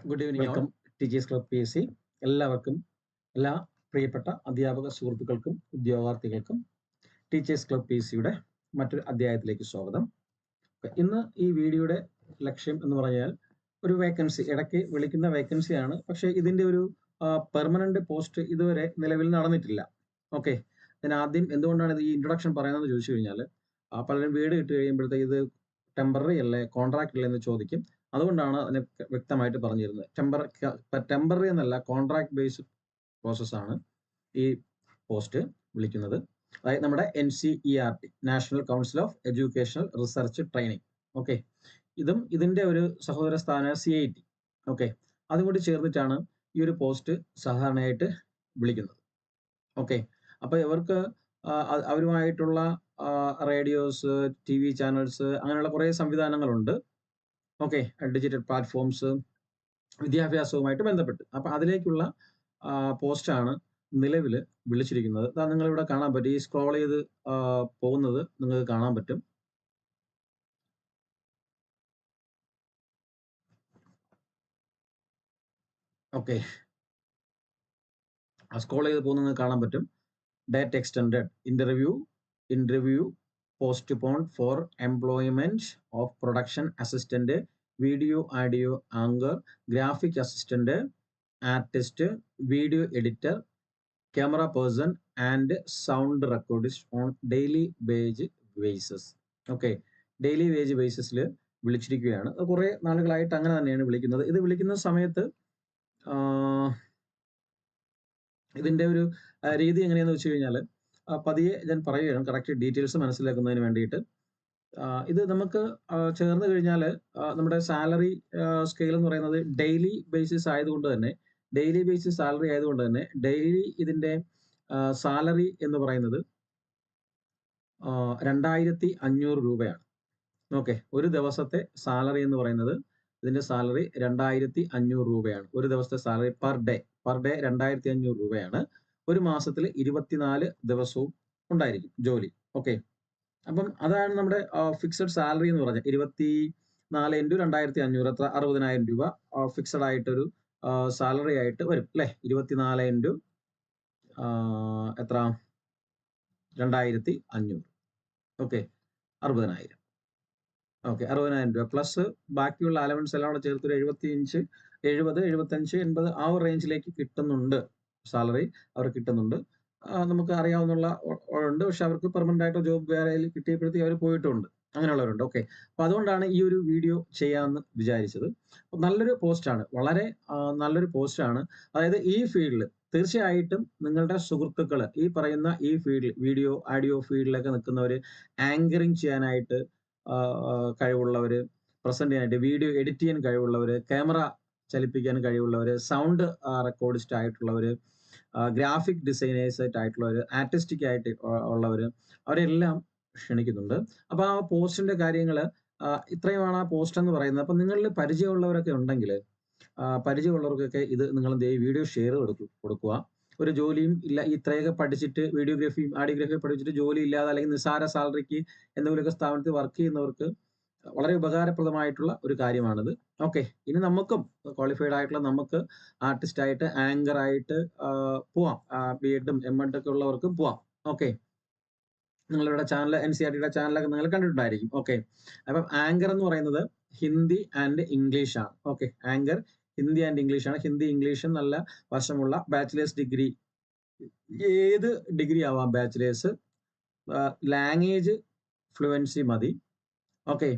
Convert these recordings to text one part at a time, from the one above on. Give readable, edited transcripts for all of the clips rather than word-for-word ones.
Good evening welcome teachers club PSC. എല്ലാവർക്കും എല്ലാ പ്രിയപ്പെട്ട അധ്യാപക സുഹൃത്തുക്കൾക്കും ഉദ്യോഗാർത്ഥികൾക്കും ടീച്ചേഴ്സ് ക്ലബ് PSCയുടെ മറ്റൊരു അധ്യായത്തിലേക്ക് സ്വാഗതം. ഇന്ന് ഈ വീഡിയോയുടെ ലക്ഷ്യം എന്ന് പറഞ്ഞാൽ ഒരു വേക്കൻസി, ഇടയ്ക്ക് വിളിക്കുന്ന വേക്കൻസിയാണ്, പക്ഷേ ഇതിൻ്റെ ഒരു പെർമനന്റ് പോസ്റ്റ് ഇതുവരെ നിലവിൽ നടന്നിട്ടില്ല. ഓക്കെ, ഞാൻ ആദ്യം എന്തുകൊണ്ടാണ് ഈ ഇൻട്രൊഡക്ഷൻ പറയുന്നതെന്ന് ചോദിച്ചു കഴിഞ്ഞാൽ പലരും വീട് ഇട്ട് കഴിയുമ്പോഴത്തേക്ക് ഇത് ടെമ്പററി അല്ലേ കോൺട്രാക്ട് അല്ലേ എന്ന് ചോദിക്കും. അതുകൊണ്ടാണ് അതിനെ വ്യക്തമായിട്ട് പറഞ്ഞിരുന്നത്. ടെമ്പററി എന്നല്ല, കോൺട്രാക്ട് ബേസ്ഡ് പ്രോസസ്സാണ് ഈ പോസ്റ്റ് വിളിക്കുന്നത്. അതായത് നമ്മുടെ NCERT, national council of educational research training. Okay, ഇതിന്റെ ഒരു സഹോദര സ്ഥാന CIT. ഓക്കെ, അതും കൂടി ചേർന്നിട്ടാണ് ഈ ഒരു പോസ്റ്റ് സാധാരണയായിട്ട് വിളിക്കുന്നത്. ഓക്കെ, അപ്പോൾ ഇവർക്ക് അവരുമായിട്ടുള്ള റേഡിയോസ്, TV ചാനൽസ്, അങ്ങനെയുള്ള കുറേ സംവിധാനങ്ങളുണ്ട്. ഓക്കെ, ഡിജിറ്റൽ പ്ലാറ്റ്ഫോംസ്, വിദ്യാഭ്യാസവുമായിട്ട് ബന്ധപ്പെട്ട്. അപ്പം അതിലേക്കുള്ള പോസ്റ്റാണ് നിലവിൽ വിളിച്ചിരിക്കുന്നത്. നിങ്ങളിവിടെ കാണാൻ പറ്റും, ഈ സ്ക്രോൾ ചെയ്ത് പോകുന്നത് നിങ്ങൾക്ക് കാണാൻ പറ്റും. ഓക്കെ, സ്ക്രോൾ ചെയ്ത് പോകുന്നത് നിങ്ങൾക്ക് കാണാൻ പറ്റും. Date extended, interview postpone for employment of production assistant, video audio anchor, graphic assistant, artist, video editor, camera person and sound recordist on daily wage basis. Okay, daily wage ബേസിസിൽ വിളിച്ചിരിക്കുകയാണ്. കുറേ നാളുകളായിട്ട് അങ്ങനെ തന്നെയാണ് വിളിക്കുന്നത്. ഇത് വിളിക്കുന്ന സമയത്ത് ഇതിൻ്റെ ഒരു രീതി എങ്ങനെയാണെന്ന് വെച്ച് കഴിഞ്ഞാൽ പതിയെ ഞാൻ പറയുകയാണ്, കറക്റ്റ് ഡീറ്റെയിൽസ് മനസ്സിലാക്കുന്നതിന് വേണ്ടിയിട്ട്. ഇത് നമുക്ക് ചേർന്ന് കഴിഞ്ഞാൽ നമ്മുടെ സാലറി സ്കെയിൽ എന്ന് പറയുന്നത് ഡെയിലി ബേസിസ് ആയതുകൊണ്ട് തന്നെ, ഡെയിലി ബേസിസ് സാലറി ആയതുകൊണ്ട് തന്നെ ഡെയിലി ഇതിൻ്റെ സാലറി എന്ന് പറയുന്നത് 2500 രൂപയാണ്. ഓക്കെ, ഒരു ദിവസത്തെ സാലറി എന്ന് പറയുന്നത്, ഇതിൻ്റെ സാലറി 2500 രൂപയാണ്. ഒരു ദിവസത്തെ സാലറി പെർ ഡേ 2500 രൂപയാണ്. ഒരു മാസത്തിൽ 24 ദിവസവും ഉണ്ടായിരിക്കും ജോലി. ഓക്കെ, അപ്പം അതാണ് നമ്മുടെ ഫിക്സഡ് സാലറി എന്ന് പറഞ്ഞാൽ 24 × 2500 എത്ര, 60,000 രൂപ ഫിക്സഡ് ആയിട്ടൊരു സാലറി ആയിട്ട് വരും അല്ലേ. 24 എത്ര, 2500. ഓക്കെ, 60,000. ഓക്കെ, 60,000 രൂപ പ്ലസ് ബാക്കിയുള്ള അലവൻസ് എല്ലാം കൂടെ ചേർത്ത് 75, 80 ആ ഒരു റേഞ്ചിലേക്ക് കിട്ടുന്നുണ്ട്. സാലറി അവർ കിട്ടുന്നുണ്ട്. നമുക്ക് അറിയാവുന്ന ഉണ്ട്, പക്ഷെ അവർക്ക് പെർമനന്റ് ആയിട്ട് ജോബ് വേറെ കിട്ടിയപ്പോഴത്തേക്ക് അവർ പോയിട്ടുണ്ട്, അങ്ങനെയുള്ളവരുണ്ട്. ഓക്കെ, അപ്പൊ അതുകൊണ്ടാണ് ഈ ഒരു വീഡിയോ ചെയ്യാമെന്ന് വിചാരിച്ചത്. നല്ലൊരു പോസ്റ്റാണ്, വളരെ നല്ലൊരു പോസ്റ്റാണ്. അതായത് ഈ ഫീൽഡിൽ തീർച്ചയായിട്ടും നിങ്ങളുടെ സുഹൃത്തുക്കൾ ഈ പറയുന്ന ഈ ഫീൽഡിൽ, വീഡിയോ ആഡിയോ ഫീൽഡിലൊക്കെ നിൽക്കുന്നവർ, ആങ്കറിങ് ചെയ്യാനായിട്ട് കഴിവുള്ളവർ, പ്രസന്റ് ചെയ്യാനായിട്ട് വീഡിയോ എഡിറ്റ് ചെയ്യാൻ കഴിവുള്ളവർ, ക്യാമറ ചലിപ്പിക്കാൻ കഴിവുള്ളവർ, സൗണ്ട് റെക്കോർഡിസ്റ്റ് ആയിട്ടുള്ളവർ, ഗ്രാഫിക് ഡിസൈനേഴ്സ് ആയിട്ടുള്ളവർ, ആർട്ടിസ്റ്റിക് ആയിട്ട് ഉള്ളവർ, അവരെല്ലാം ക്ഷണിക്കുന്നുണ്ട്. അപ്പോൾ ആ പോസ്റ്റിന്റെ കാര്യങ്ങൾ ഇത്രയുമാണ് ആ പോസ്റ്റ് എന്ന് പറയുന്നത്. അപ്പം നിങ്ങളിൽ പരിചയമുള്ളവരൊക്കെ ഉണ്ടെങ്കിൽ, പരിചയമുള്ളവർക്കൊക്കെ ഇത് നിങ്ങൾ വീഡിയോ ഷെയർ കൊടുക്കുക. ഒരു ജോലിയും ഇല്ല, ഇത്രയൊക്കെ പഠിച്ചിട്ട് വീഡിയോഗ്രാഫിയും ആഡിയോഗ്രാഫിയും പഠിച്ചിട്ട് ജോലി ഇല്ലാതെ അല്ലെങ്കിൽ നിസ്സാര സാലറിക്ക് എന്തെങ്കിലുമൊക്കെ സ്ഥാപനത്തിൽ വർക്ക് ചെയ്യുന്നവർക്ക് വളരെ ഉപകാരപ്രദമായിട്ടുള്ള ഒരു കാര്യമാണിത്. ഓക്കെ, ഇനി നമുക്കും ക്വാളിഫൈഡ് ആയിട്ടുള്ള നമുക്ക് ആർട്ടിസ്റ്റ് ആയിട്ട്, ആങ്കർ ആയിട്ട് പോവാം. B.Ed.ഉം M.Ed ഒക്കെ ഉള്ളവർക്കും പോവാം. ഓക്കെ, നിങ്ങളുടെ ചാനൽ, NCERTയുടെ ചാനലൊക്കെ നിങ്ങൾ കണ്ടിട്ടുണ്ടായിരിക്കും. ഓക്കെ, അപ്പം ആങ്കർ എന്ന് പറയുന്നത് ഹിന്ദി ആൻഡ് ഇംഗ്ലീഷ് ആണ്. Okay, anchor Hindi and English ആണ്. ഹിന്ദി ഇംഗ്ലീഷും നല്ല വശമുള്ള ബാച്ചിലേഴ്സ് ഡിഗ്രി, ഏത് ഡിഗ്രി ആവാം, ബാച്ചിലേഴ്സ്, ലാംഗ്വേജ് ഫ്ലുവൻസി മതി. ഓക്കെ,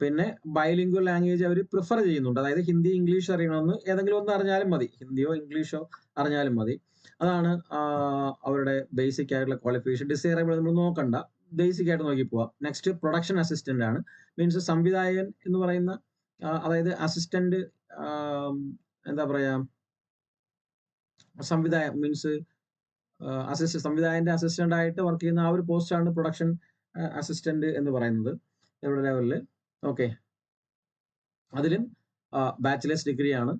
പിന്നെ ബൈലിംഗ്വൽ ലാംഗ്വേജ് അവർ പ്രിഫർ ചെയ്യുന്നുണ്ട്. അതായത് ഹിന്ദി ഇംഗ്ലീഷ് അറിയണമെന്ന്, ഏതെങ്കിലും ഒന്ന് അറിഞ്ഞാലും മതി, ഹിന്ദിയോ ഇംഗ്ലീഷോ അറിഞ്ഞാലും മതി. അതാണ് അവരുടെ ബേസിക് ആയിട്ടുള്ള ക്വാളിഫിക്കേഷൻ. ഡിസൈറബിൾ നമ്മൾ നോക്കണ്ട, ബേസിക് ആയിട്ട് നോക്കി പോവാം. നെക്സ്റ്റ് പ്രൊഡക്ഷൻ അസിസ്റ്റന്റ് ആണ്. മീൻസ് സംവിധായകൻ എന്ന് പറയുന്ന, അതായത് അസിസ്റ്റന്റ്, എന്താ പറയാ, സംവിധായകൻ മീൻസ് സംവിധായകന്റെ അസിസ്റ്റന്റ് ആയിട്ട് വർക്ക് ചെയ്യുന്ന ആ ഒരു പോസ്റ്റാണ് പ്രൊഡക്ഷൻ അസിസ്റ്റന്റ് എന്ന് പറയുന്നത് ഇവിടെ ലെവലിൽ. ഓക്കെ, അതിലും ബാച്ചിലേഴ്സ് ഡിഗ്രിയാണ്.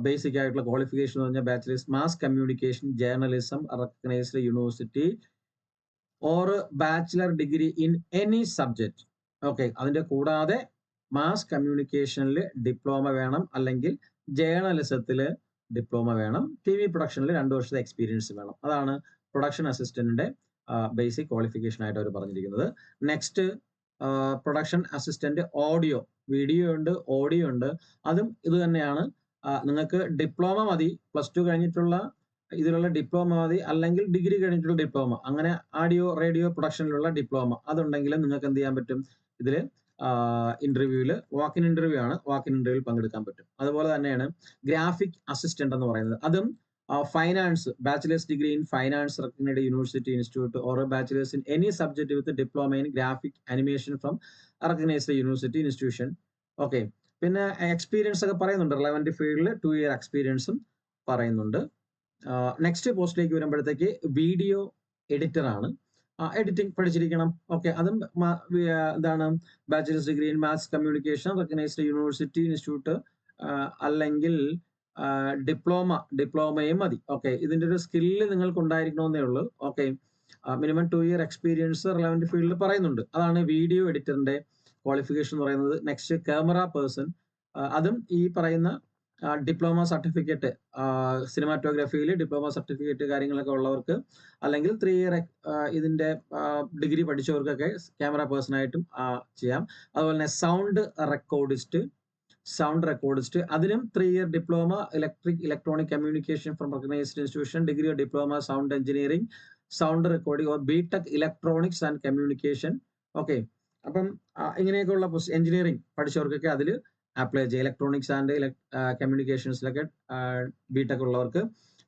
ബേസിക് ആയിട്ടുള്ള ക്വാളിഫിക്കേഷൻ എന്ന് പറഞ്ഞാൽ bachelor's mass communication journalism recognised university or bachelor degree in any subject. Okay, അതിന്റെ കൂടാതെ മാസ് കമ്മ്യൂണിക്കേഷനിൽ ഡിപ്ലോമ വേണം, അല്ലെങ്കിൽ ജേർണലിസത്തിൽ ഡിപ്ലോമ വേണം, TV പ്രൊഡക്ഷനിൽ 2 വർഷത്തെ എക്സ്പീരിയൻസ് വേണം. അതാണ് പ്രൊഡക്ഷൻ അസിസ്റ്റന്റിന്റെ ബേസിക് ക്വാളിഫിക്കേഷൻ ആയിട്ട് അവർ പറഞ്ഞിരിക്കുന്നത്. Next production assistant audio, video ഉണ്ട്, ഓഡിയോ ഉണ്ട്. അതും ഇത് തന്നെയാണ്. നിങ്ങൾക്ക് ഡിപ്ലോമ മതി, +2 കഴിഞ്ഞിട്ടുള്ള ഇതിലുള്ള ഡിപ്ലോമ മതി, അല്ലെങ്കിൽ ഡിഗ്രി കഴിഞ്ഞിട്ടുള്ള ഡിപ്ലോമ, അങ്ങനെ ഓഡിയോ റേഡിയോ പ്രൊഡക്ഷനിലുള്ള ഡിപ്ലോമ അതുണ്ടെങ്കിൽ നിങ്ങൾക്ക് എന്ത് ചെയ്യാൻ പറ്റും, ഇതിൽ ഇന്റർവ്യൂവിൽ വാക്കിൻ ഇന്റർവ്യൂ ആണ്, വാക്കിൻ ഇന്റർവ്യൂവിൽ പങ്കെടുക്കാൻ പറ്റും. അതുപോലെ തന്നെയാണ് ഗ്രാഫിക് അസിസ്റ്റന്റ് എന്ന് പറയുന്നത്. അതും finance, bachelor's degree in finance recognised university institute or bachelor's in any subject with diploma in graphic animation from recognised university institution. Okay, പിന്നെ എക്സ്പീരിയൻസ് ഒക്കെ പറയുന്നുണ്ട്, റിലവന്റ് ഫീൽഡിൽ 2 ഇയർ എക്സ്പീരിയൻസും പറയുന്നുണ്ട്. നെക്സ്റ്റ് പോസ്റ്റിലേക്ക് വരുമ്പോഴത്തേക്ക് വീഡിയോ എഡിറ്റർ ആണ്. എഡിറ്റിംഗ് പഠിച്ചിരിക്കണം. ഓക്കെ, അതും എന്താണ് bachelor's degree in mass communication recognised university institute അല്ലെങ്കിൽ ഡിപ്ലോമയും മതി. ഓക്കെ, ഇതിന്റെ ഒരു സ്കില്ല് നിങ്ങൾക്ക് ഉണ്ടായിരിക്കണമെന്നേ ഉള്ളൂ. Okay, minimum 2 year experience relevant ഫീൽഡിൽ പറയുന്നുണ്ട്. അതാണ് വീഡിയോ എഡിറ്ററിന്റെ ക്വാളിഫിക്കേഷൻ എന്ന് പറയുന്നത്. നെക്സ്റ്റ് ക്യാമറ പേഴ്സൺ, അതും ഈ പറയുന്ന ഡിപ്ലോമ സർട്ടിഫിക്കറ്റ്, സിനിമാറ്റോഗ്രാഫിയിൽ ഡിപ്ലോമ സർട്ടിഫിക്കറ്റ് കാര്യങ്ങളൊക്കെ ഉള്ളവർക്ക്, അല്ലെങ്കിൽ 3 ഇയർ ഇതിന്റെ ഡിഗ്രി പഠിച്ചവർക്കൊക്കെ ക്യാമറ പേഴ്സൺ ആയിട്ടും ചെയ്യാം. അതുപോലെ തന്നെ സൗണ്ട് റെക്കോർഡിസ്റ്റ്, അതിനും 3 year diploma electronic communication from recognised institution, degree of diploma sound engineering, sound recording or BTech electronics and communication. Okay, അപ്പം ഇങ്ങനെയൊക്കെയുള്ള എഞ്ചിനീയറിംഗ് പഠിച്ചവർക്കൊക്കെ അതിൽ അപ്ലൈ ചെയ്യാം. ഇലക്ട്രോണിക്സ് ആൻഡ് കമ്മ്യൂണിക്കേഷൻസിലൊക്കെ ബിടെക് ഉള്ളവർക്ക്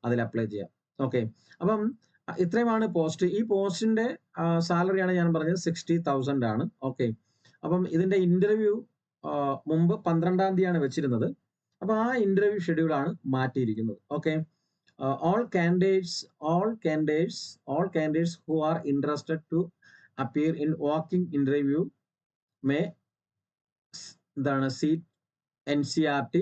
അതിൽ അപ്ലൈ ചെയ്യാം. ഓക്കെ, അപ്പം ഇത്രയുമാണ് പോസ്റ്റ്. ഈ പോസ്റ്റിന്റെ സാലറിയാണ് ഞാൻ പറഞ്ഞത് 60,000 ആണ്. ഓക്കെ, അപ്പം ഇതിന്റെ ഇന്റർവ്യൂ മുമ്പ് 12-ാം തീയതിയാണ് വെച്ചിരുന്നത്. അപ്പൊ ആ ഇന്റർവ്യൂ ഷെഡ്യൂൾ ആണ് മാറ്റിയിരിക്കുന്നത്. Okay, all candidates who are interested to appear in walk-in interview may see at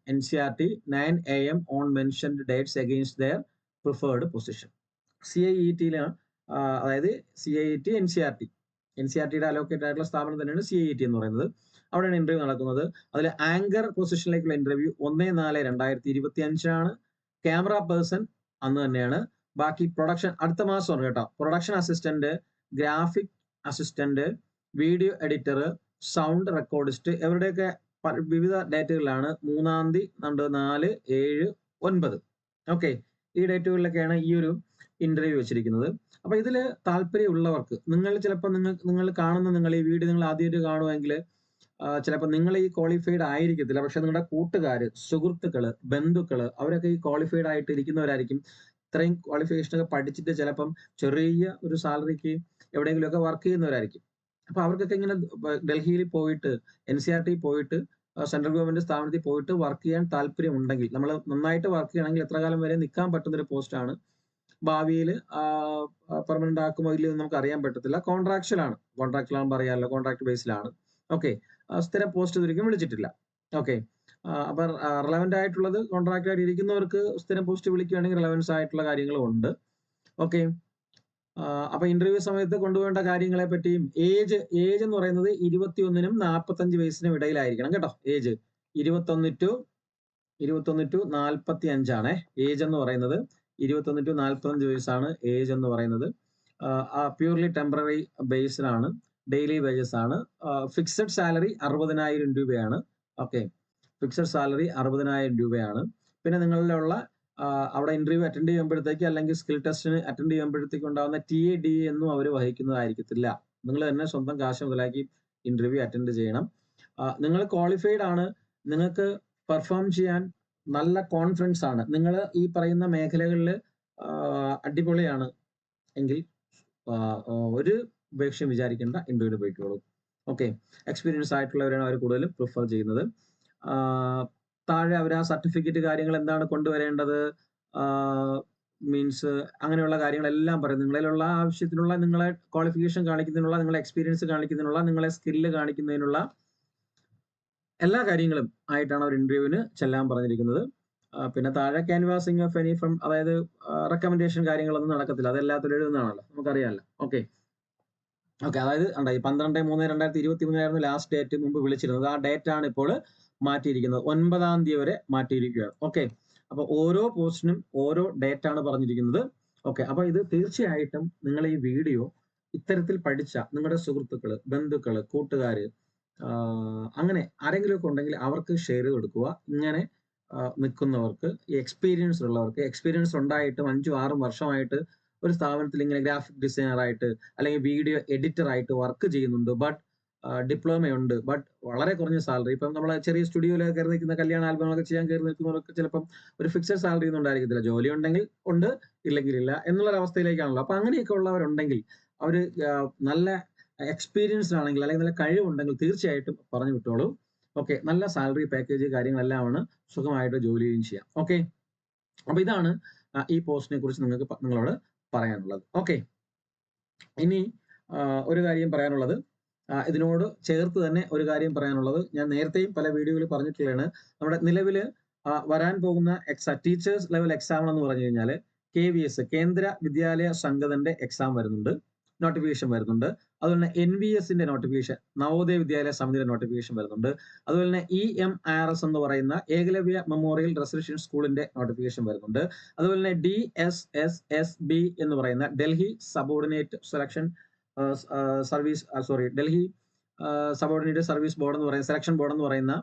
NCRT 9 AM on mentioned dates against their preferred position. CIET അതായത് CIET NCRTയുടെ അലോക്കേറ്റ് ആയിട്ടുള്ള സ്ഥാപനം തന്നെയാണ് CIET എന്ന് പറയുന്നത്. അവിടെയാണ് ഇന്റർവ്യൂ നടക്കുന്നത്. അതിൽ ആങ്കർ പൊസിഷനിലേക്കുള്ള ഇന്റർവ്യൂ 1/4/2025 ആണ്. ക്യാമറ പേഴ്സൺ അന്ന് തന്നെയാണ്. ബാക്കി പ്രൊഡക്ഷൻ അടുത്ത മാസമാണ് കേട്ടോ. Production assistant, graphic assistant, video editor, sound recordist, ഇവരുടെയൊക്കെ വിവിധ ഡേറ്റുകളിലാണ്. 3-ാം തീയതി, 4, 7, 9. ഓക്കെ, ഈ ഡേറ്റുകളിലൊക്കെയാണ് ഈ ഒരു ഇന്റർവ്യൂ വെച്ചിരിക്കുന്നത്. അപ്പൊ ഇതിൽ താല്പര്യമുള്ളവർക്ക്, നിങ്ങൾ കാണുന്ന, നിങ്ങൾ ഈ വീഡിയോ നിങ്ങൾ ആദ്യമായിട്ട് കാണുമെങ്കിൽ ചിലപ്പോൾ നിങ്ങൾ ഈ ക്വാളിഫൈഡ് ആയിരിക്കത്തില്ല. പക്ഷെ നിങ്ങളുടെ കൂട്ടുകാര്, സുഹൃത്തുക്കള്, ബന്ധുക്കള്, അവരൊക്കെ ഈ ക്വാളിഫൈഡ് ആയിട്ട് ഇരിക്കുന്നവരായിരിക്കും. ഇത്രയും ക്വാളിഫിക്കേഷനൊക്കെ പഠിച്ചിട്ട് ചിലപ്പം ചെറിയ ഒരു സാലറിക്ക് എവിടെയെങ്കിലുമൊക്കെ വർക്ക് ചെയ്യുന്നവരായിരിക്കും. അപ്പൊ അവർക്കൊക്കെ ഇങ്ങനെ ഡൽഹിയിൽ പോയിട്ട്, NCRT പോയിട്ട്, സെൻട്രൽ ഗവൺമെന്റ് സ്ഥാപനത്തിൽ പോയിട്ട് വർക്ക് ചെയ്യാൻ താല്പര്യം ഉണ്ടെങ്കിൽ, നമ്മൾ നന്നായിട്ട് വർക്ക് ചെയ്യണമെങ്കിൽ എത്ര കാലം വരെ നിൽക്കാൻ പറ്റുന്ന ഒരു പോസ്റ്റാണ്. ഭാവിയിൽ പെർമനന്റ് ആക്കുമോ ഇല്ലയോ നമുക്ക് അറിയാൻ പറ്റത്തില്ല. കോൺട്രാക്റ്റിലാകുമ്പോൾ അറിയാമല്ലോ, കോൺട്രാക്ട് ബേസിലാണ്. ഓക്കെ, സ്ഥിരം പോസ്റ്റ് ഒരിക്കലും വിളിച്ചിട്ടില്ല. ഓക്കെ, അപ്പൊ റിലവന്റ് ആയിട്ടുള്ളത് കോൺട്രാക്ട് ആയിട്ട് ഇരിക്കുന്നവർക്ക് സ്ഥിരം പോസ്റ്റ് വിളിക്കുകയാണെങ്കിൽ റിലവൻസ് ആയിട്ടുള്ള കാര്യങ്ങളും ഉണ്ട്. ഓക്കെ, അപ്പൊ ഇന്റർവ്യൂ സമയത്ത് കൊണ്ടുപോകേണ്ട കാര്യങ്ങളെ പറ്റിയും, ഏജ് എന്ന് പറയുന്നത് 21-നും 45 വയസ്സിനും ഇടയിലായിരിക്കണം കേട്ടോ. ഏജ് 21 to 45 ആണ് ഏജ് എന്ന് പറയുന്നത്. 21 to 45 വയസ്സാണ് ഏജ് എന്ന് പറയുന്നത്. പ്യൂർലി ടെമ്പററി ബേസിലാണ്, ഡെയിലി വേജസ് ആണ്. ഫിക്സഡ് സാലറി 60,000 രൂപയാണ്. ഓക്കെ, ഫിക്സഡ് സാലറി 60,000 രൂപയാണ്. പിന്നെ നിങ്ങളുടെ ഉള്ള അവിടെ ഇന്റർവ്യൂ അറ്റൻഡ് ചെയ്യുമ്പോഴത്തേക്ക്, അല്ലെങ്കിൽ സ്കിൽ ടെസ്റ്റിന് അറ്റൻഡ് ചെയ്യുമ്പോഴത്തേക്ക് ഉണ്ടാകുന്ന TAD എന്നും അവർ വഹിക്കുന്നതായിരിക്കത്തില്ല. നിങ്ങൾ തന്നെ സ്വന്തം കാശ് മുതലാക്കി ഇന്റർവ്യൂ അറ്റൻഡ് ചെയ്യണം. നിങ്ങൾ ക്വാളിഫൈഡ് ആണ്, നിങ്ങൾക്ക് പെർഫോം ചെയ്യാൻ നല്ല കോൺഫിഡൻസ് ആണ്, നിങ്ങൾ ഈ പറയുന്ന മേഖലകളിൽ അടിപൊളിയാണ് എങ്കിൽ ഒരു ഉപേക്ഷയും വിചാരിക്കേണ്ട, ഇന്റർവ്യൂവിന് പോയിക്കോളൂ. ഓക്കെ, എക്സ്പീരിയൻസ് ആയിട്ടുള്ളവരാണ് അവർ കൂടുതലും പ്രിഫർ ചെയ്യുന്നത്. താഴെ അവർ ആ സർട്ടിഫിക്കറ്റ് കാര്യങ്ങൾ എന്താണ് കൊണ്ടുവരേണ്ടത്, മീൻസ് അങ്ങനെയുള്ള കാര്യങ്ങളെല്ലാം പറയും. നിങ്ങളിലുള്ള ആവശ്യത്തിനുള്ള, നിങ്ങളെ ക്വാളിഫിക്കേഷൻ കാണിക്കുന്നതിനുള്ള, നിങ്ങളെ എക്സ്പീരിയൻസ് കാണിക്കുന്നതിനുള്ള, നിങ്ങളെ സ്കില്ല് കാണിക്കുന്നതിനുള്ള എല്ലാ കാര്യങ്ങളും ആയിട്ടാണ് അവർ ഇന്റർവ്യൂവിന് ചെല്ലാൻ പറഞ്ഞിരിക്കുന്നത്. പിന്നെ താഴെ ക്യാൻവാസിങ് ഓഫ് എനി ഫ്രം, അതായത് റെക്കമെൻഡേഷൻ കാര്യങ്ങളൊന്നും നടക്കത്തില്ല, അതെല്ലാത്തിലും എഴുതുന്നതാണല്ലോ, നമുക്കറിയാമല്ലോ. ഓക്കെ, ഓക്കെ, അതായത് 12/3/2023 ലാസ്റ്റ് ഡേറ്റ് മുമ്പ് വിളിച്ചിരുന്നത്. ആ ഡേറ്റ് ആണ് ഇപ്പോൾ മാറ്റിയിരിക്കുന്നത്. 9-ാം തീയതി വരെ മാറ്റിയിരിക്കുകയാണ്. ഓക്കെ, അപ്പൊ ഓരോ പോസ്റ്റിനും ഓരോ ഡേറ്റ് ആണ് പറഞ്ഞിരിക്കുന്നത്. ഓക്കെ, അപ്പൊ ഇത് തീർച്ചയായിട്ടും നിങ്ങൾ ഈ വീഡിയോ ഇത്തരത്തിൽ പഠിച്ച നിങ്ങളുടെ സുഹൃത്തുക്കള്, ബന്ധുക്കള്, കൂട്ടുകാര്, അങ്ങനെ ആരെങ്കിലും ഒക്കെ ഉണ്ടെങ്കിൽ അവർക്ക് ഷെയർ ചെയ്ത് കൊടുക്കുക. ഇങ്ങനെ നിൽക്കുന്നവർക്ക്, ഈ എക്സ്പീരിയൻസ് ഉള്ളവർക്ക്, എക്സ്പീരിയൻസ് ഉണ്ടായിട്ടും 5-6 വർഷമായിട്ട് ഒരു സ്ഥാപനത്തിൽ ഇങ്ങനെ ഗ്രാഫിക് ഡിസൈനർ ആയിട്ട് അല്ലെങ്കിൽ വീഡിയോ എഡിറ്റർ ആയിട്ട് വർക്ക് ചെയ്യുന്നുണ്ട്, ബട്ട് ഡിപ്ലോമയുണ്ട്, ബട്ട് വളരെ കുറഞ്ഞ സാലറി. ഇപ്പം നമ്മളെ ചെറിയ സ്റ്റുഡിയോയിലൊക്കെ കയറി നിൽക്കുന്ന കല്യാണ ആൽബങ്ങളൊക്കെ ചെയ്യാൻ കയറി നിൽക്കുന്നവർക്ക് ചിലപ്പം ഒരു ഫിക്സഡ് സാലറി ഒന്നും ഉണ്ടായിരിക്കത്തില്ല. ജോലി ഉണ്ടെങ്കിൽ ഉണ്ട്, ഇല്ലെങ്കിൽ ഇല്ല എന്നുള്ളൊരവസ്ഥയിലേക്കാണല്ലോ. അപ്പൊ അങ്ങനെയൊക്കെ ഉള്ളവരുണ്ടെങ്കിൽ അവര് നല്ല എക്സ്പീരിയൻസ്ഡ് ആണെങ്കിൽ അല്ലെങ്കിൽ നല്ല കഴിവുണ്ടെങ്കിൽ തീർച്ചയായിട്ടും പറഞ്ഞു വിട്ടോളൂ. ഓക്കെ, നല്ല സാലറി പാക്കേജ് കാര്യങ്ങളെല്ലാമാണ്, സുഖമായിട്ട് ജോലിയും ചെയ്യാം. ഓക്കെ, അപ്പൊ ഇതാണ് ഈ പോസ്റ്റിനെ കുറിച്ച് നിങ്ങളോട് പറയാനുള്ളത്. ഓക്കെ, ഇനി ഒരു കാര്യം പറയാനുള്ളത്, ഇതിനോട് ചേർത്ത് തന്നെ ഒരു കാര്യം പറയാനുള്ളത്, ഞാൻ നേരത്തെയും പല വീഡിയോയിൽ പറഞ്ഞിട്ടുള്ളതാണ്. നമ്മുടെ നിലവിൽ വരാൻ പോകുന്ന ടീച്ചേഴ്സ് ലെവൽ എക്സാം എന്ന് പറഞ്ഞു കഴിഞ്ഞാൽ KVS, കേന്ദ്ര വിദ്യാലയ സംഘത്തിന്റെ എക്സാം വരുന്നുണ്ട്, നോട്ടിഫിക്കേഷൻ വരുന്നുണ്ട്. അതുപോലെ തന്നെ NVS നോട്ടിഫിക്കേഷൻ, നവോദയ വിദ്യാലയ സമിതിയുടെ നോട്ടിഫിക്കേഷൻ വരുന്നുണ്ട്. അതുപോലെ തന്നെ EMRS എന്ന് പറയുന്ന ഏകലവ്യ മെമ്മോറിയൽ റെസിഡൻഷ്യൽ സ്കൂളിന്റെ നോട്ടിഫിക്കേഷൻ വരുന്നുണ്ട്. അതുപോലെ തന്നെ DSSSB എന്ന് പറയുന്ന Delhi subordinate selection Delhi subordinate service board എന്ന് പറയുന്ന സെലക്ഷൻ ബോർഡ് എന്ന് പറയുന്ന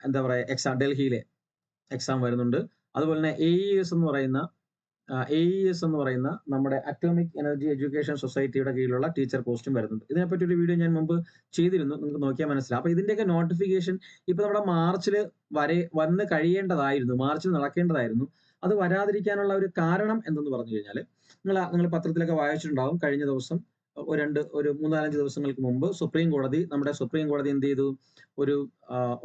എന്താ പറയുക എക്സാം, ഡൽഹിയിലെ എക്സാം വരുന്നുണ്ട്. അതുപോലെ തന്നെ AES എന്ന് പറയുന്ന നമ്മുടെ അറ്റോമിക് എനർജി എഡ്യൂക്കേഷൻ സൊസൈറ്റിയുടെ കീഴിലുള്ള ടീച്ചർ പോസ്റ്റും വരുന്നുണ്ട്. ഇതിനെപ്പറ്റി ഒരു വീഡിയോ ഞാൻ മുമ്പ് ചെയ്തിരുന്നു, നിങ്ങൾക്ക് നോക്കിയാൽ മനസ്സിലാവും. അപ്പൊ ഇതിന്റെയൊക്കെ നോട്ടിഫിക്കേഷൻ ഇപ്പൊ നമ്മുടെ മാർച്ചിൽ വന്ന് കഴിയേണ്ടതായിരുന്നു, മാർച്ചിൽ നടക്കേണ്ടതായിരുന്നു. അത് വരാതിരിക്കാനുള്ള ഒരു കാരണം എന്തെന്ന് പറഞ്ഞു കഴിഞ്ഞാൽ, നിങ്ങൾ പത്രത്തിലൊക്കെ വായിച്ചിട്ടുണ്ടാവും. കഴിഞ്ഞ ദിവസം ഒരു 3-4 ദിവസങ്ങൾക്ക് മുമ്പ് നമ്മുടെ സുപ്രീം കോടതി എന്ത് ചെയ്തു, ഒരു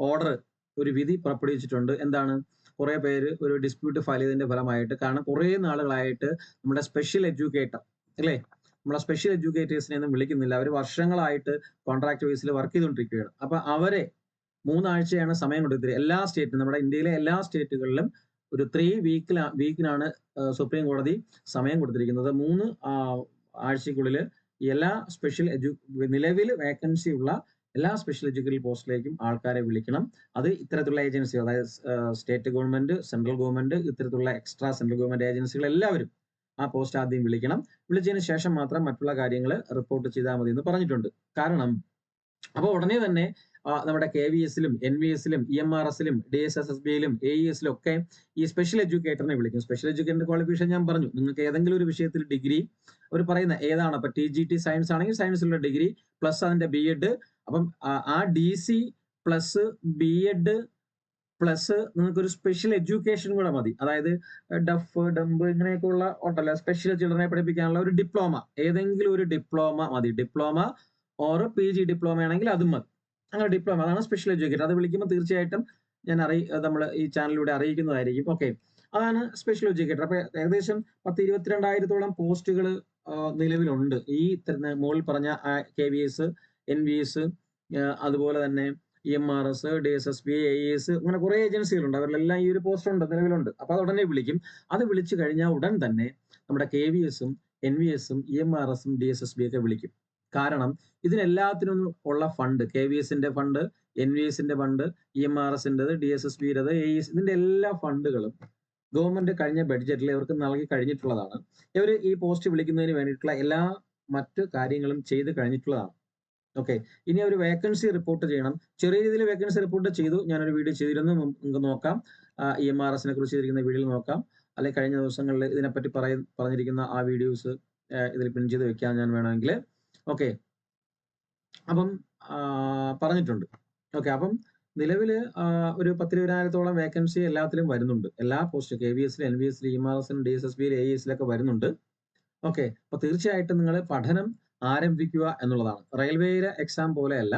ഓർഡർ, ഒരു വിധി പുറപ്പെടുവിച്ചിട്ടുണ്ട്. എന്താണ്, കുറെ പേര് ഒരു ഡിസ്പ്യൂട്ട് ഫയൽ ചെയ്തതിന്റെ ഫലമായിട്ട്, കാരണം കുറെ നാളുകളായിട്ട് നമ്മുടെ സ്പെഷ്യൽ എഡ്യൂക്കേറ്റർ അല്ലേ, നമ്മളെ സ്പെഷ്യൽ എഡ്യൂക്കേറ്റേഴ്സിനെ ഒന്നും വിളിക്കുന്നില്ല. അവർ വർഷങ്ങളായിട്ട് കോൺട്രാക്ട് ബേസിൽ വർക്ക് ചെയ്തുകൊണ്ടിരിക്കുകയാണ്. അപ്പൊ അവരെ 3 ആഴ്ചയാണ് സമയം കൊടുത്തത്. എല്ലാ സ്റ്റേറ്റിലും, നമ്മുടെ ഇന്ത്യയിലെ എല്ലാ സ്റ്റേറ്റുകളിലും ഒരു 3 വീക്കിനാണ് സുപ്രീം കോടതി സമയം കൊടുത്തിരിക്കുന്നത്. 3 ആഴ്ചക്കുള്ളിൽ എല്ലാ നിലവിൽ വേക്കൻസി ഉള്ള എല്ലാ സ്പെഷ്യൽ എഡ്യൂക്കേറ്റഡ് പോസ്റ്റിലേക്കും ആൾക്കാരെ വിളിക്കണം. അത് ഇത്തരത്തിലുള്ള ഏജൻസി, അതായത് സ്റ്റേറ്റ് ഗവൺമെന്റ്, സെൻട്രൽ ഗവൺമെന്റ്, ഇത്തരത്തിലുള്ള എക്സ്ട്രാ സെൻട്രൽ ഗവൺമെന്റ് ഏജൻസികൾ എല്ലാവരും ആ പോസ്റ്റ് ആദ്യം വിളിക്കണം. വിളിച്ചതിന് ശേഷം മാത്രം മറ്റുള്ള കാര്യങ്ങൾ റിപ്പോർട്ട് ചെയ്താൽ മതി എന്ന് പറഞ്ഞിട്ടുണ്ട്. കാരണം അപ്പോൾ ഉടനെ തന്നെ നമ്മുടെ KVS-ലും NVS-ലും EMRS-ലും DSSSB-ലും AES-ലും ഒക്കെ ഈ സ്പെഷ്യൽ എഡ്യൂക്കേറ്ററിനെ വിളിക്കും. സ്പെഷ്യൽ എഡ്യൂക്കേറ്ററിന്റെ ക്വാളിഫിക്കേഷൻ ഞാൻ പറഞ്ഞു. നിങ്ങൾക്ക് ഏതെങ്കിലും ഒരു വിഷയത്തിൽ ഡിഗ്രി, അവർ പറയുന്ന ഏതാണ്, അപ്പൊ TGT സയൻസ് ആണെങ്കിൽ സയൻസിലുള്ള ഡിഗ്രി പ്ലസ് അതിന്റെ BEd, അപ്പം ആ DC പ്ലസ് BEd പ്ലസ് നിങ്ങൾക്ക് ഒരു സ്പെഷ്യൽ എഡ്യൂക്കേഷൻ കൂടെ മതി. അതായത് ഡഫ്, ഡംബ് ഇങ്ങനെയൊക്കെ ഉള്ള ഉണ്ടല്ലോ, സ്പെഷ്യൽ ചിൽഡ്രനെ പഠിപ്പിക്കാനുള്ള ഒരു ഡിപ്ലോമ, ഏതെങ്കിലും ഒരു ഡിപ്ലോമ മതി. ഡിപ്ലോമ ഓർ PG ഡിപ്ലോമ ആണെങ്കിൽ അതും മതി. അങ്ങനെ ഡിപ്ലോമ, അതാണ് സ്പെഷ്യൽ എഡ്യൂക്കേറ്റർ. അത് വിളിക്കുമ്പോൾ തീർച്ചയായിട്ടും നമ്മൾ ഈ ചാനലിലൂടെ അറിയിക്കുന്നതായിരിക്കും. ഓക്കെ, അതാണ് സ്പെഷ്യൽ എഡ്യൂക്കേറ്റർ. അപ്പൊ ഏകദേശം 10-22,000-ഓളം പോസ്റ്റുകൾ നിലവിലുണ്ട്. ഈ മുകളിൽ പറഞ്ഞ KVS, NVS, അതുപോലെ തന്നെ EMRS, DSSB, AES, അങ്ങനെ കുറെ ഏജൻസികളുണ്ട്. അവരിലെല്ലാം ഈ ഒരു പോസ്റ്റ് നിലവിലുണ്ട്. അപ്പൊ അത് ഉടനെ വിളിക്കും. അത് വിളിച്ചു കഴിഞ്ഞാൽ ഉടൻ തന്നെ നമ്മുടെ KVS-ഉം NVS-ഉം EMRS-ഉം DSSB ഒക്കെ വിളിക്കും. കാരണം ഇതിനെല്ലാത്തിനും ഉള്ള ഫണ്ട്, KVS-ന്റെ ഫണ്ട്, NVS-ന്റെ ഫണ്ട്, EMRS-ന്റേത്, DSSB-യുടേത്, AES, ഇതിന്റെ എല്ലാ ഫണ്ടുകളും ഗവൺമെന്റ് കഴിഞ്ഞ ബഡ്ജറ്റിൽ ഇവർക്ക് നൽകി കഴിഞ്ഞിട്ടുള്ളതാണ്. ഇവർ ഈ പോസ്റ്റ് വിളിക്കുന്നതിന് വേണ്ടിയിട്ടുള്ള എല്ലാ മറ്റു കാര്യങ്ങളും ചെയ്ത് കഴിഞ്ഞിട്ടുള്ളതാണ്. ഓക്കെ, ഇനി ഒരു വേക്കൻസി റിപ്പോർട്ട് ചെയ്യണം. ചെറിയ രീതിയിൽ വേക്കൻസി റിപ്പോർട്ട് ചെയ്തു, ഞാനൊരു വീഡിയോ ചെയ്തിരുന്നു, നിങ്ങൾക്ക് നോക്കാം. EMRS-നെ കുറിച്ച് ചെയ്തിരിക്കുന്ന വീഡിയോ നോക്കാം. അല്ലെങ്കിൽ കഴിഞ്ഞ ദിവസങ്ങളിൽ ഇതിനെപ്പറ്റി പറഞ്ഞിരിക്കുന്ന ആ വീഡിയോസ് ഇതിൽ പിൻ ചെയ്ത് വെക്കാം ഞാൻ വേണമെങ്കിൽ. ഓക്കെ, അപ്പം പറഞ്ഞിട്ടുണ്ട്. ഓക്കെ, അപ്പം നിലവിൽ ഒരു 10-20,000-ഓളം വേക്കൻസി എല്ലാത്തിലും വരുന്നുണ്ട്. എല്ലാ പോസ്റ്റ് KVS-ലും NVS-ലും EMRS-ലും DSSB-ലും AES-ലൊക്കെ വരുന്നുണ്ട്. ഓക്കെ, അപ്പൊ തീർച്ചയായിട്ടും നിങ്ങൾ പഠനം ആരംഭിക്കുക എന്നുള്ളതാണ്. റെയിൽവേയിലെ എക്സാം പോലെയല്ല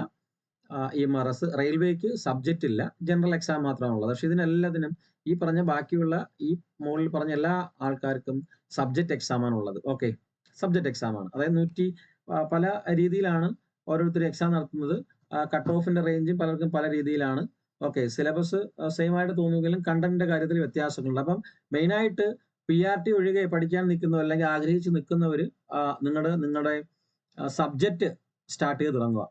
EMRS. റെയിൽവേക്ക് സബ്ജക്റ്റ് ഇല്ല, ജനറൽ എക്സാം മാത്രമാണുള്ളത്. പക്ഷെ ഇതിനെല്ലാത്തിനും ഈ പറഞ്ഞ ബാക്കിയുള്ള ഈ മുകളിൽ പറഞ്ഞ എല്ലാ ആൾക്കാർക്കും സബ്ജക്റ്റ് എക്സാം ആണുള്ളത്. ഓക്കെ, സബ്ജക്റ്റ് എക്സാം ആണ്. അതായത് പല രീതിയിലാണ് ഓരോരുത്തരും എക്സാം നടത്തുന്നത്. കട്ട് ഓഫിന്റെ റേഞ്ചും പലർക്കും പല രീതിയിലാണ്. ഓക്കെ, സിലബസ് സെയിം ആയിട്ട് തോന്നുമെങ്കിലും കണ്ടന്റിന്റെ കാര്യത്തിൽ വ്യത്യാസങ്ങളുണ്ട്. അപ്പം മെയിനായിട്ട് PRT ഒഴികെ പഠിക്കാൻ നിൽക്കുന്നവർ അല്ലെങ്കിൽ ആഗ്രഹിച്ച് നിൽക്കുന്നവർ നിങ്ങളുടെ സബ്ജക്റ്റ് സ്റ്റാർട്ട് ചെയ്ത് തുടങ്ങുക.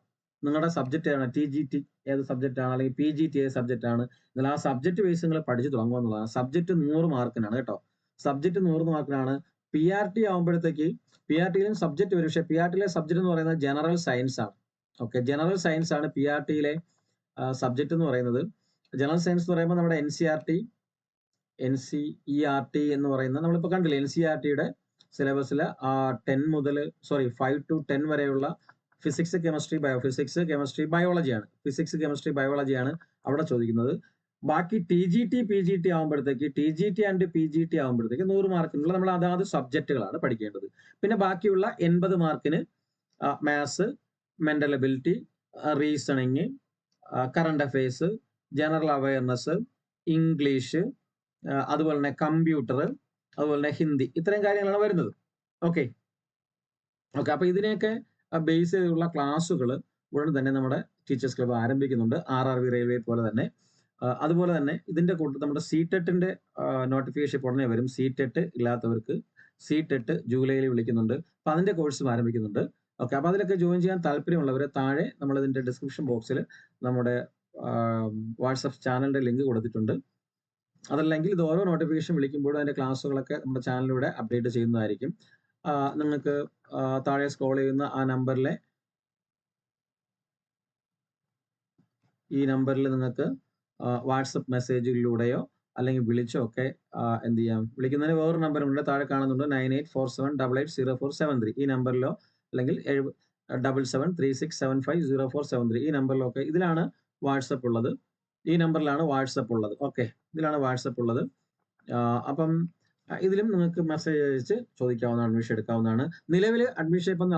നിങ്ങളുടെ സബ്ജക്റ്റ് ആണ്, TGT ഏത് സബ്ജക്റ്റ് ആണ്, അല്ലെങ്കിൽ PGT ഏത് സബ്ജക്റ്റ് ആണ്, എന്നാൽ ആ സബ്ജക്റ്റ് ബേസ് നിങ്ങൾ പഠിച്ചു തുടങ്ങുക എന്നുള്ളതാണ്. സബ്ജക്റ്റ് 100 മാർക്കിനാണ് കേട്ടോ. സബ്ജക്റ്റ് 100 മാർക്കിനാണ്. PRT ആകുമ്പോഴത്തേക്ക് PRTയിലും സബ്ജക്റ്റ് വരും. പക്ഷേ PRTയിലെ സബ്ജക്റ്റ് എന്ന് പറയുന്നത് ജനറൽ സയൻസ് ആണ്. ഓക്കെ, ജനറൽ സയൻസ് ആണ് PRTയിലെ സബ്ജക്റ്റ് എന്ന് പറയുന്നത്. ജനറൽ സയൻസ് എന്ന് പറയുമ്പോൾ നമ്മുടെ NCERT എന്ന് പറയുന്ന നമ്മളിപ്പോൾ കണ്ടില്ലേ, NCERTയുടെ സിലബസിൽ 5 to 10 വരെയുള്ള ഫിസിക്സ്, കെമിസ്ട്രി, ബയോളജിയാണ്. ഫിസിക്സ്, കെമിസ്ട്രി, ബയോളജിയാണ് അവിടെ ചോദിക്കുന്നത്. ബാക്കി TGT, PGT ആകുമ്പോഴത്തേക്ക് TGT ആൻഡ് PGT ആകുമ്പോഴത്തേക്ക് 100 മാർക്കിനുള്ള നമ്മൾ അതാത് സബ്ജക്റ്റുകളാണ് പഠിക്കേണ്ടത്. പിന്നെ ബാക്കിയുള്ള 80 മാർക്കിന് maths, mental ability, reasoning, current affairs, general awareness, English, അതുപോലെ തന്നെ കമ്പ്യൂട്ടർ, അതുപോലെ തന്നെ ഹിന്ദി, ഇത്രയും കാര്യങ്ങളാണ് വരുന്നത്. ഓക്കെ, അപ്പൊ ഇതിനെയൊക്കെ ബേസ് ചെയ്തുള്ള ക്ലാസ്സുകൾ ഉടൻ തന്നെ നമ്മുടെ ടീച്ചേഴ്സ് ക്ലബ്ബ് ആരംഭിക്കുന്നുണ്ട്. RRB റെയിൽവേ പോലെ തന്നെ. അതുപോലെ തന്നെ ഇതിന്റെ കൂട്ടത്തിൽ നമ്മുടെ CTETന്റെ നോട്ടിഫിക്കേഷൻ ഉടനെ വരും. CTET ഇല്ലാത്തവർക്ക് CTET ജൂലൈയിൽ വിളിക്കുന്നുണ്ട്. അപ്പൊ അതിന്റെ കോഴ്സും ആരംഭിക്കുന്നുണ്ട്. ഓക്കെ, അപ്പൊ അതിലൊക്കെ ജോയിൻ ചെയ്യാൻ താല്പര്യമുള്ളവരെ താഴെ നമ്മൾ ഇതിന്റെ ഡിസ്ക്രിപ്ഷൻ ബോക്സിൽ നമ്മുടെ വാട്സപ്പ് ചാനലിന്റെ ലിങ്ക് കൊടുത്തിട്ടുണ്ട്. അതല്ലെങ്കിൽ ഇത് ഓരോ നോട്ടിഫിക്കേഷൻ വിളിക്കുമ്പോഴും അതിന്റെ ക്ലാസ്സുകളൊക്കെ നമ്മുടെ ചാനലിലൂടെ അപ്ഡേറ്റ് ചെയ്യുന്നതായിരിക്കും. നിങ്ങൾക്ക് താഴെ സ്ക്രോൾ ചെയ്യുന്ന ഈ നമ്പറിൽ നിങ്ങൾക്ക് വാട്സപ്പ് മെസ്സേജിലൂടെയോ അല്ലെങ്കിൽ വിളിച്ചോ ഒക്കെ എന്ത് ചെയ്യാം. വിളിക്കുന്നതിന് വേറൊരു നമ്പറുണ്ട്, താഴെ കാണുന്നുണ്ട്, 9847880473. ഈ നമ്പറിലോ അല്ലെങ്കിൽ 7736750473 ഈ നമ്പറിലോ ഒക്കെ. ഇതിലാണ് വാട്സപ്പ് ഉള്ളത്. ഓക്കെ, ഇതിലാണ് വാട്സപ്പ് ഉള്ളത്. അപ്പം ഇതിലും നിങ്ങൾക്ക് മെസ്സേജ് അയച്ച് ചോദിക്കാവുന്ന, അഡ്മിഷൻ എടുക്കാവുന്നതാണ്. നിലവിൽ അഡ്മിഷൻ ഇപ്പം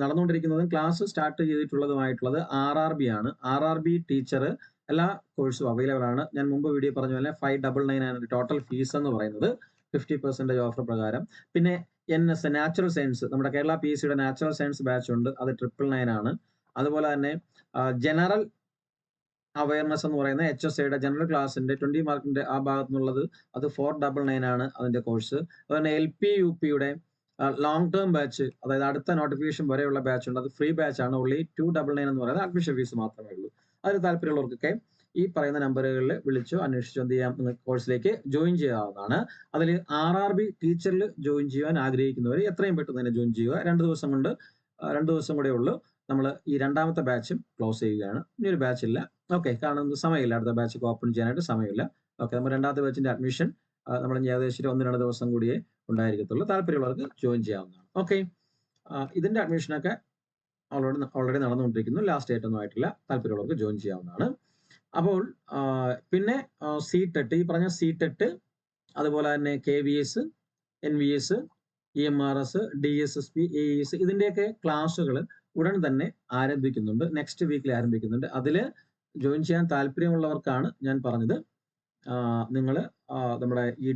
നടന്നുകൊണ്ടിരിക്കുന്നതും ക്ലാസ് സ്റ്റാർട്ട് ചെയ്തിട്ടുള്ളതുമായിട്ടുള്ളത് RRB ആണ്. RRB ടീച്ചർ എല്ലാ കോഴ്സും അവൈലബിൾ ആണ്. ഞാൻ മുമ്പ് വീഡിയോ പറഞ്ഞ പോലെ 599 ആണ് ടോട്ടൽ ഫീസ് എന്ന് പറയുന്നത്, 50% ഓഫർ പ്രകാരം. പിന്നെ NS നാച്ചുറൽ സയൻസ്, നമ്മുടെ കേരള PSCയുടെ നാച്ചുറൽ സയൻസ് ബാച്ച് ഉണ്ട്, അത് 999 ആണ്. അതുപോലെ തന്നെ ജനറൽ അവയർനെസ് എന്ന് പറയുന്ന HSIയുടെ ജനറൽ ക്ലാസിന്റെ 20 മാർക്കിന്റെ ആ ഭാഗത്തു നിന്നുള്ളത്, അത് 499 ആണ് അതിന്റെ കോഴ്സ്. അതുപോലെ LP UPയുടെ ലോങ് ടേം ബാച്ച്, അതായത് അടുത്ത നോട്ടിഫിക്കേഷൻ വരെയുള്ള ബാച്ച് ഉണ്ട്, അത് ഫ്രീ ബാച്ച് ആണ്. ഉള്ളി 299 എന്ന് പറയുന്നത് അഡ്മിഷൻ ഫീസ് മാത്രമേ ഉള്ളൂ. അതിന് താല്പര്യമുള്ളവർക്കൊക്കെ ഈ പറയുന്ന നമ്പറുകളിൽ വിളിച്ചോ അന്വേഷിച്ചോ എന്ത് ചെയ്യാം, നിങ്ങൾക്ക് കോഴ്സിലേക്ക് ജോയിൻ ചെയ്യാവുന്നതാണ്. അതിൽ RRB ടീച്ചറിൽ ജോയിൻ ചെയ്യാൻ ആഗ്രഹിക്കുന്നവർ എത്രയും പെട്ടെന്ന് തന്നെ ജോയിൻ ചെയ്യുക. 2 ദിവസം കൂടെ ഉള്ളൂ. നമ്മൾ ഈ രണ്ടാമത്തെ ബാച്ചും ക്ലോസ് ചെയ്യുകയാണ്. ഇനിയൊരു ബാച്ച് ഇല്ല. ഓക്കെ, കാരണം സമയമില്ല, അടുത്ത ബാച്ച് ഓപ്പൺ ചെയ്യാനായിട്ട് സമയമില്ല. ഓക്കെ, നമ്മൾ രണ്ടാമത്തെ ബാച്ചിന്റെ അഡ്മിഷൻ നമ്മൾ ഏകദേശം 1-2 ദിവസം കൂടിയേ ഉണ്ടായിരിക്കത്തുള്ളൂ. താല്പര്യമുള്ളവർക്ക് ജോയിൻ ചെയ്യാവുന്നതാണ്. ഓക്കെ, ഇതിന്റെ അഡ്മിഷനൊക്കെ ഓൾറെഡി നടന്നുകൊണ്ടിരിക്കുന്നു. ലാസ്റ്റ് ഡേറ്റ് ഒന്നും ആയിട്ടില്ല. താല്പര്യമുള്ളവർക്ക് ജോയിൻ ചെയ്യാവുന്നതാണ്. അപ്പോൾ പിന്നെ CTET, ഈ പറഞ്ഞ CTET, അതുപോലെ തന്നെ KVS, NVS, EMRS, DSSP, AES, ഇതിന്റെയൊക്കെ ക്ലാസ്സുകൾ ഉടൻ തന്നെ ആരംഭിക്കുന്നുണ്ട്. നെക്സ്റ്റ് വീക്കിൽ ആരംഭിക്കുന്നുണ്ട്. അതിൽ ജോയിൻ ചെയ്യാൻ താല്പര്യമുള്ളവർക്കാണ് ഞാൻ പറഞ്ഞത്, നിങ്ങൾ നമ്മുടെ ഈ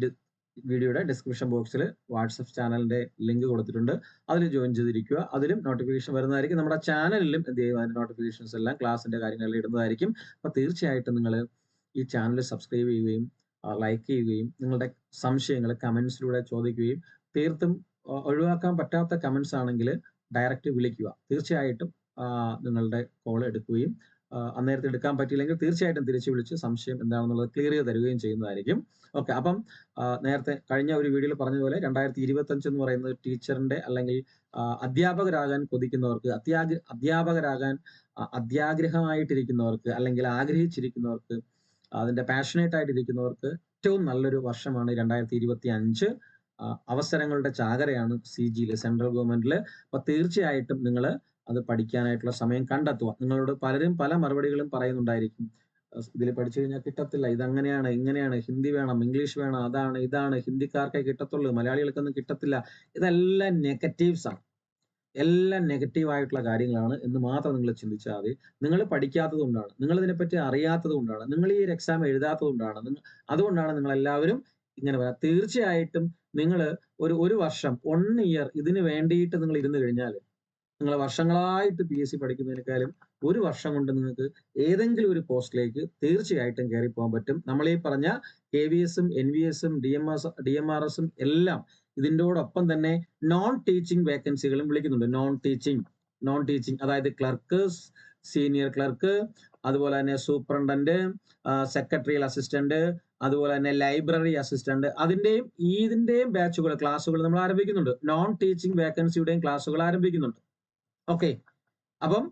വീഡിയോയുടെ ഡിസ്ക്രിപ്ഷൻ ബോക്സിൽ വാട്സപ്പ് ചാനലിന്റെ ലിങ്ക് കൊടുത്തിട്ടുണ്ട്, അതിൽ ജോയിൻ ചെയ്തിരിക്കുക. അതിലും നോട്ടിഫിക്കേഷൻ വരുന്നതായിരിക്കും. നമ്മുടെ ചാനലിലും എന്ത് ചെയ്യും, അതിന്റെ നോട്ടിഫിക്കേഷൻസ് എല്ലാം ക്ലാസിന്റെ കാര്യങ്ങളിൽ ഇടുന്നതായിരിക്കും. അപ്പൊ തീർച്ചയായിട്ടും നിങ്ങൾ ഈ ചാനൽ സബ്സ്ക്രൈബ് ചെയ്യുകയും ലൈക്ക് ചെയ്യുകയും നിങ്ങളുടെ സംശയങ്ങൾ കമന്റ്സിലൂടെ ചോദിക്കുകയും, തീർത്തും ഒഴിവാക്കാൻ പറ്റാത്ത കമന്റ്സ് ആണെങ്കിൽ ഡയറക്റ്റ് വിളിക്കുക. തീർച്ചയായിട്ടും നിങ്ങളുടെ കോൾ എടുക്കുകയും അന്നേരത്തെ എടുക്കാൻ പറ്റിയില്ലെങ്കിൽ തീർച്ചയായിട്ടും തിരിച്ചു വിളിച്ച് സംശയം എന്താണെന്നുള്ളത് ക്ലിയർ ചെയ്ത് തരികയും ചെയ്യുന്നതായിരിക്കും. ഓക്കെ, അപ്പം നേരത്തെ കഴിഞ്ഞ ഒരു വീഡിയോയിൽ പറഞ്ഞതുപോലെ 2025 എന്ന് പറയുന്നത് ടീച്ചറിന്റെ അല്ലെങ്കിൽ അധ്യാപകരാകാൻ കൊതിക്കുന്നവർക്ക്, അധ്യാപകരാകാൻ അത്യാഗ്രഹമായിട്ടിരിക്കുന്നവർക്ക് അല്ലെങ്കിൽ ആഗ്രഹിച്ചിരിക്കുന്നവർക്ക്, അതിന്റെ പാഷനേറ്റ് ആയിട്ടിരിക്കുന്നവർക്ക് ഏറ്റവും നല്ലൊരു വർഷമാണ് 2025. അവസരങ്ങളുടെ ചാകരയാണ് CGയിൽ, സെൻട്രൽ ഗവൺമെന്റിൽ. അപ്പൊ തീർച്ചയായിട്ടും നിങ്ങൾ അത് പഠിക്കാനായിട്ടുള്ള സമയം കണ്ടെത്തുക. നിങ്ങളോട് പലരും പല മറുപടികളും പറയുന്നുണ്ടായിരിക്കും, ഇതിൽ പഠിച്ചു കഴിഞ്ഞാൽ കിട്ടത്തില്ല, ഇതങ്ങനെയാണ്, ഇങ്ങനെയാണ്, ഹിന്ദി വേണം, ഇംഗ്ലീഷ് വേണം, അതാണ് ഇതാണ്, ഹിന്ദിക്കാർക്കേ കിട്ടത്തുള്ളൂ, മലയാളികൾക്കൊന്നും കിട്ടത്തില്ല. ഇതെല്ലാം നെഗറ്റീവ്സ് ആണ്, എല്ലാം നെഗറ്റീവ് ആയിട്ടുള്ള കാര്യങ്ങളാണ് എന്ന് മാത്രം നിങ്ങൾ ചിന്തിച്ചാൽ മതി. നിങ്ങൾ പഠിക്കാത്തത് കൊണ്ടാണ്, നിങ്ങൾ ഇതിനെപ്പറ്റി അറിയാത്തത് കൊണ്ടാണ്, നിങ്ങൾ ഈ ഒരു എക്സാം എഴുതാത്തത് കൊണ്ടാണ്, അതുകൊണ്ടാണ് നിങ്ങൾ എല്ലാവരും ഇങ്ങനെ പറയാം. തീർച്ചയായിട്ടും നിങ്ങൾ ഒരു വർഷം 1 ഇയർ ഇതിന് വേണ്ടിയിട്ട് നിങ്ങൾ ഇരുന്ന് കഴിഞ്ഞാൽ നിങ്ങൾ വർഷങ്ങളായിട്ട് PSC പഠിക്കുന്നതിനേക്കാളും ഒരു വർഷം കൊണ്ട് നിങ്ങൾക്ക് ഏതെങ്കിലും ഒരു പോസ്റ്റിലേക്ക് തീർച്ചയായിട്ടും കയറി പോകാൻ പറ്റും. നമ്മൾ ഈ പറഞ്ഞ KVS-ഉം NVS-ഉം DMRS-ഉം എല്ലാം ഇതിൻ്റോടൊപ്പം തന്നെ നോൺ ടീച്ചിങ് വേക്കൻസികളും വിളിക്കുന്നുണ്ട്. നോൺ ടീച്ചിങ് അതായത് ക്ലർക്ക്, സീനിയർ ക്ലർക്ക്, അതുപോലെ തന്നെ സൂപ്രണ്ടന്റ്, സെക്രട്ടറിയൽ അസിസ്റ്റന്റ്, അതുപോലെ തന്നെ ലൈബ്രറി അസിസ്റ്റന്റ്, ഇതിന്റെയും ബാച്ചുകൾ, ക്ലാസ്സുകൾ നമ്മൾ ആരംഭിക്കുന്നുണ്ട്. നോൺ ടീച്ചിങ് വേക്കൻസിയുടെയും ക്ലാസ്സുകൾ ആരംഭിക്കുന്നുണ്ട്. ഓക്കെ, അപ്പം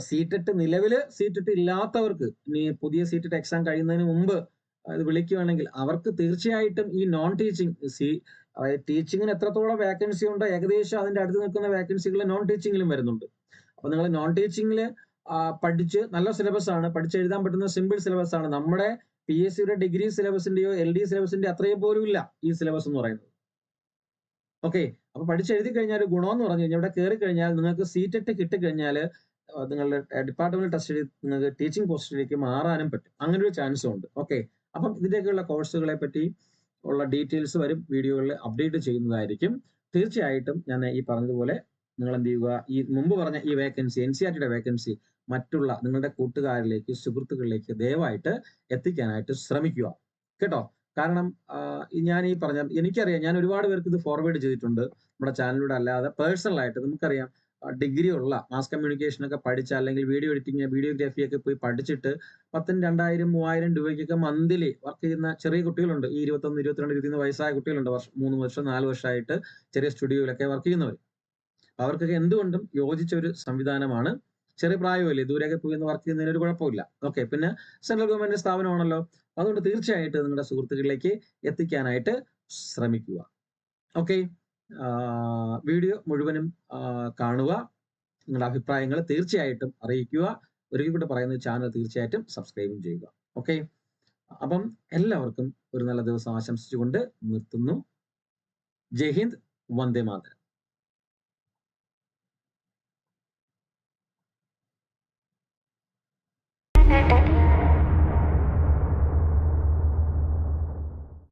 സീറ്റെട്ട് നിലവില് സീറ്റെട്ട് ഇല്ലാത്തവർക്ക് ഇനി പുതിയ സീറ്റെട്ട് എക്സാം കഴിയുന്നതിന് മുമ്പ് അത് വിളിക്കുകയാണെങ്കിൽ അവർക്ക് തീർച്ചയായിട്ടും ഈ നോൺ ടീച്ചിങ് അതായത് ടീച്ചിങ്ങിന് എത്രത്തോളം വേക്കൻസി ഉണ്ടോ ഏകദേശം അതിന്റെ അടുത്ത് നിൽക്കുന്ന വേക്കൻസികൾ നോൺ ടീച്ചിങ്ങിലും വരുന്നുണ്ട്. അപ്പൊ നിങ്ങൾ നോൺ ടീച്ചിങ്ങില് പഠിച്ച് നല്ല സിലബസ് ആണ്, പഠിച്ചെഴുതാൻ പറ്റുന്ന സിമ്പിൾ സിലബസ് ആണ്. നമ്മുടെ PSCയുടെ ഡിഗ്രി സിലബസിന്റെയോ LD സിലബസിന്റെ അത്രയും പോലും ഇല്ല ഈ സിലബസ് എന്ന് പറയുന്നത്. ഓക്കെ, അപ്പൊ പഠിച്ചെഴുതി കഴിഞ്ഞാൽ ഒരു ഗുണമെന്ന് പറഞ്ഞു കഴിഞ്ഞാൽ ഇവിടെ കയറി കഴിഞ്ഞാൽ നിങ്ങൾക്ക് സീറ്റെട്ട് കിട്ടിക്കഴിഞ്ഞാൽ നിങ്ങളുടെ ഡിപ്പാർട്ട്മെന്റ് ടെസ്റ്റ് നിങ്ങൾക്ക് ടീച്ചിങ് പോസ്റ്റിലേക്ക് മാറാനും പറ്റും. അങ്ങനെ ഒരു ചാൻസും ഉണ്ട്. ഓക്കെ, അപ്പം ഇതിന്റെയൊക്കെയുള്ള കോഴ്സുകളെ പറ്റി ഉള്ള ഡീറ്റെയിൽസ് വരും വീഡിയോകളിൽ അപ്ഡേറ്റ് ചെയ്യുന്നതായിരിക്കും. തീർച്ചയായിട്ടും ഞാൻ ഈ പറഞ്ഞതുപോലെ നിങ്ങൾ എന്ത് ചെയ്യുക, ഈ മുമ്പ് പറഞ്ഞ ഈ വേക്കൻസി, NCERTയുടെ വേക്കൻസി മറ്റുള്ള നിങ്ങളുടെ കൂട്ടുകാരിലേക്ക്, സുഹൃത്തുക്കളിലേക്ക് ദയവായിട്ട് എത്തിക്കാനായിട്ട് ശ്രമിക്കുക കേട്ടോ. കാരണം ഞാൻ ഈ പറഞ്ഞ എനിക്കറിയാം, ഞാൻ ഒരുപാട് പേർക്ക് ഇത് ഫോർവേഡ് ചെയ്തിട്ടുണ്ട് നമ്മുടെ ചാനലിലൂടെ അല്ലാതെ പേഴ്സണലായിട്ട്. നമുക്കറിയാം ഡിഗ്രി ഉള്ള മാസ് കമ്മ്യൂണിക്കേഷൻ ഒക്കെ പഠിച്ച, അല്ലെങ്കിൽ വീഡിയോ എഡിറ്റിംഗ്, വീഡിയോഗ്രാഫി ഒക്കെ പോയി പഠിച്ചിട്ട് 10,000, 2,000, 3,000 രൂപയ്ക്കൊക്കെ മന്ത്ലി വർക്ക് ചെയ്യുന്ന ചെറിയ കുട്ടികളുണ്ട്. ഈ 21, 22, 23 വയസ്സായ കുട്ടികളുണ്ട്. 3 വർഷം 4 വർഷമായിട്ട് ചെറിയ സ്റ്റുഡിയോയിലൊക്കെ വർക്ക് ചെയ്യുന്നവർ. അവർക്കൊക്കെ എന്തുകൊണ്ടും യോജിച്ച ഒരു സംവിധാനമാണ്. ചെറിയ പ്രായമല്ലേ, ദൂരെയൊക്കെ പോയി വർക്ക് ചെയ്യുന്നതിന് ഒരു കുഴപ്പമില്ല. ഓക്കെ, പിന്നെ സെൻട്രൽ ഗവൺമെന്റ് സ്ഥാപനമാണല്ലോ. അതുകൊണ്ട് തീർച്ചയായിട്ടും നിങ്ങളുടെ സുഹൃത്തുക്കളിലേക്ക് എത്തിക്കാനായിട്ട് ശ്രമിക്കുക. ഓക്കെ, വീഡിയോ മുഴുവനും കാണുക, നിങ്ങളുടെ അഭിപ്രായങ്ങൾ തീർച്ചയായിട്ടും അറിയിക്കുക. ഒരിക്കൽ കൂടെ പറയുന്ന ചാനൽ തീർച്ചയായിട്ടും സബ്സ്ക്രൈബും ചെയ്യുക. ഓക്കെ, അപ്പം എല്ലാവർക്കും ഒരു നല്ല ദിവസം ആശംസിച്ചുകൊണ്ട് നിർത്തുന്നു. ജയ് ഹിന്ദ്, വന്ദേ മാതരം.